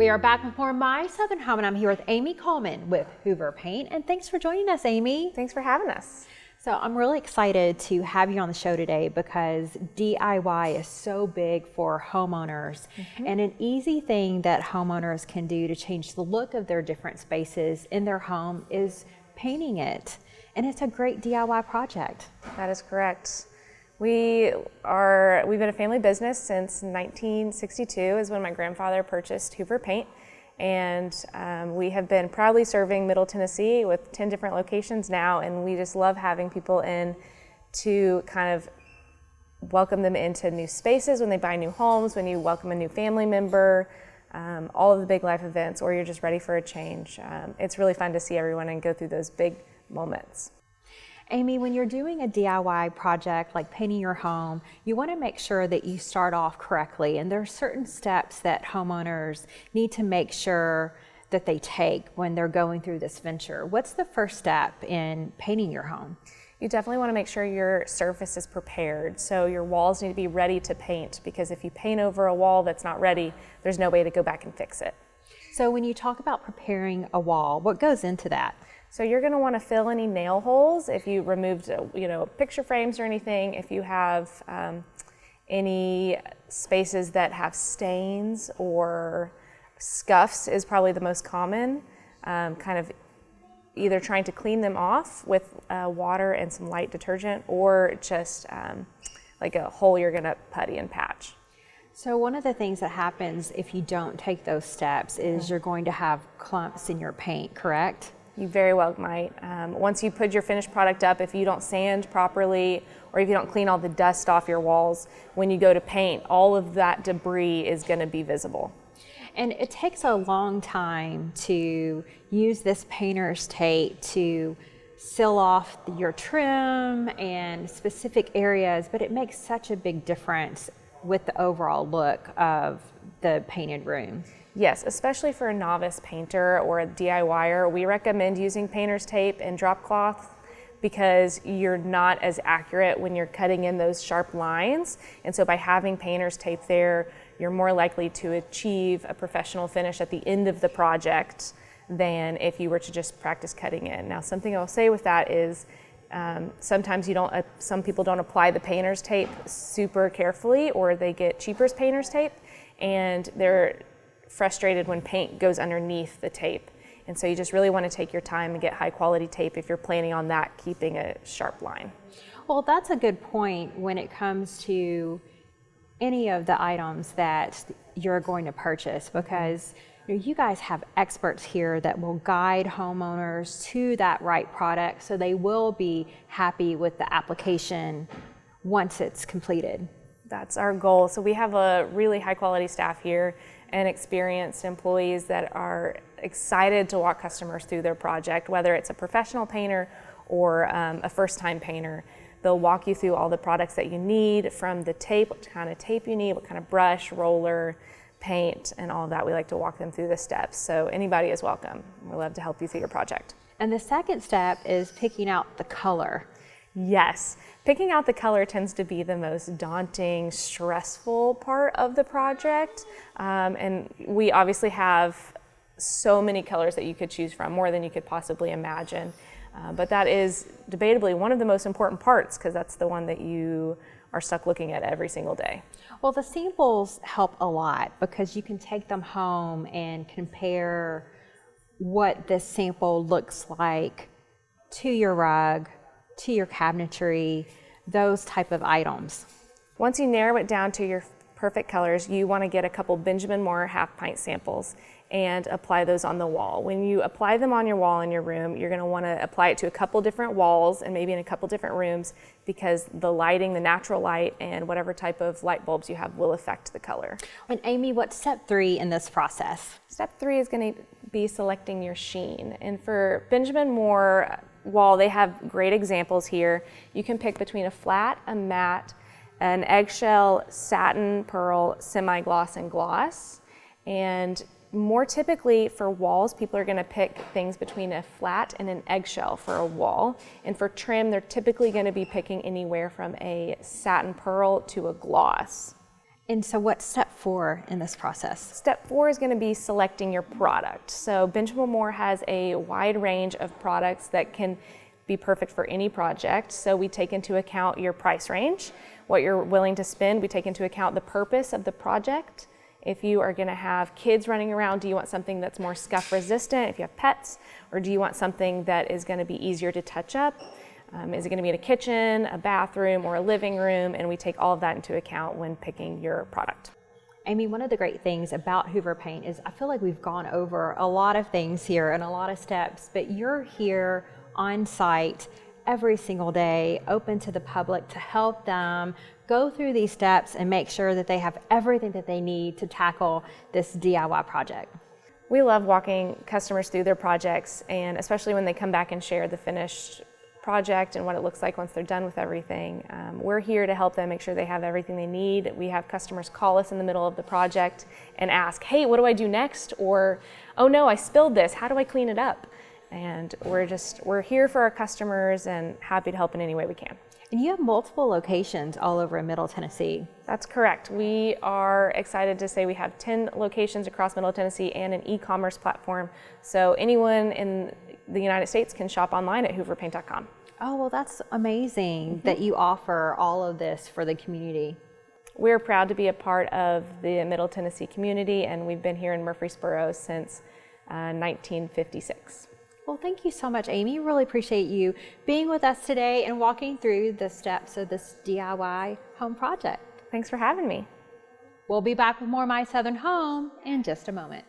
We are back with more My Southern Home, and I'm here with Amy Coleman with Hoover Paint. And thanks for joining us, Amy. Thanks for having us. So I'm really excited to have you on the show today because DIY is so big for homeowners, and an easy thing that homeowners can do to change the look of their different spaces in their home is painting it. And it's a great DIY project. That is correct. We've been a family business since 1962 is when my grandfather purchased Hoover Paint. And we have been proudly serving Middle Tennessee with 10 different locations now, and we just love having people in to kind of welcome them into new spaces when they buy new homes, when you welcome a new family member, all of the big life events, or you're just ready for a change. It's really fun to see everyone and go through those big moments. Amy, when you're doing a DIY project like painting your home, you want to make sure that you start off correctly. And there are certain steps that homeowners need to make sure that they take when they're going through this venture. What's the first step in painting your home? You definitely want to make sure your surface is prepared. So your walls need to be ready to paint, because if you paint over a wall that's not ready, there's no way to go back and fix it. So when you talk about preparing a wall, what goes into that? So you're going to want to fill any nail holes if you removed, picture frames or anything. If you have any spaces that have stains or scuffs is probably the most common. Kind of either trying to clean them off with water and some light detergent, or just like a hole you're going to putty and patch. So one of the things that happens if you don't take those steps is you're going to have clumps in your paint, correct? You very well might. Once you put your finished product up, if you don't sand properly or if you don't clean all the dust off your walls, when you go to paint, all of that debris is going to be visible. And it takes a long time to use this painter's tape to seal off your trim and specific areas, but it makes such a big difference with the overall look of the painted room. Yes, especially for a novice painter or a DIYer, we recommend using painter's tape and drop cloth, because you're not as accurate when you're cutting in those sharp lines. And so by having painter's tape there, you're more likely to achieve a professional finish at the end of the project than if you were to just practice cutting in. Now, something I'll say with that is sometimes some people don't apply the painter's tape super carefully, or they get cheaper painter's tape, and they're frustrated when paint goes underneath the tape. And so you just really want to take your time and get high quality tape if you're planning on that, keeping a sharp line. Well, that's a good point when it comes to any of the items that you're going to purchase, because you guys have experts here that will guide homeowners to that right product, so they will be happy with the application once it's completed. That's our goal. So we have a really high quality staff here and experienced employees that are excited to walk customers through their project, whether it's a professional painter or a first-time painter. They'll walk you through all the products that you need, from the tape, what kind of tape you need, what kind of brush, roller, paint, and all of that. We like to walk them through the steps. So anybody is welcome. We love to help you through your project. And the second step is picking out the color. Yes, picking out the color tends to be the most daunting, stressful part of the project. And we obviously have so many colors that you could choose from, more than you could possibly imagine. But that is debatably one of the most important parts, because that's the one that you are stuck looking at every single day. Well, the samples help a lot, because you can take them home and compare what this sample looks like to your rug, to your cabinetry, those type of items. Once you narrow it down to your perfect colors, you want to get a couple Benjamin Moore half-pint samples and apply those on the wall. When you apply them on your wall in your room, you're going to want to apply it to a couple different walls and maybe in a couple different rooms, because the lighting, the natural light, and whatever type of light bulbs you have will affect the color. And Amy, what's step 3 in this process? Step 3 is going to be selecting your sheen. And for Benjamin Moore wall, they have great examples here. You can pick between a flat, a matte, an eggshell, satin, pearl, semi-gloss, and gloss. And more typically for walls, people are going to pick things between a flat and an eggshell for a wall. And for trim, they're typically going to be picking anywhere from a satin pearl to a gloss. And so what's step 4 in this process? Step 4 is going to be selecting your product. So Benjamin Moore has a wide range of products that can be perfect for any project. So we take into account your price range, what you're willing to spend. We take into account the purpose of the project. If you are going to have kids running around, do you want something that's more scuff resistant if you have pets, or do you want something that is going to be easier to touch up? Is it going to be in a kitchen, a bathroom, or a living room? And we take all of that into account when picking your product. Amy, one of the great things about Hoover Paint is I feel like we've gone over a lot of things here and a lot of steps, but you're here on site every single day, open to the public to help them go through these steps and make sure that they have everything that they need to tackle this DIY project. We love walking customers through their projects, and especially when they come back and share the finished project and what it looks like once they're done with everything. We're here to help them make sure they have everything they need. We have customers call us in the middle of the project and ask, hey, what do I do next? Or, oh no, I spilled this, how do I clean it up? And we're here for our customers and happy to help in any way we can. And you have multiple locations all over Middle Tennessee. That's correct. We are excited to say we have 10 locations across Middle Tennessee and an e-commerce platform. So anyone in the United States can shop online at hooverpaint.com. Oh, well, that's amazing that you offer all of this for the community. We're proud to be a part of the Middle Tennessee community, and we've been here in Murfreesboro since 1956. Well, thank you so much, Amy. Really appreciate you being with us today and walking through the steps of this DIY home project. Thanks for having me. We'll be back with more My Southern Home in just a moment.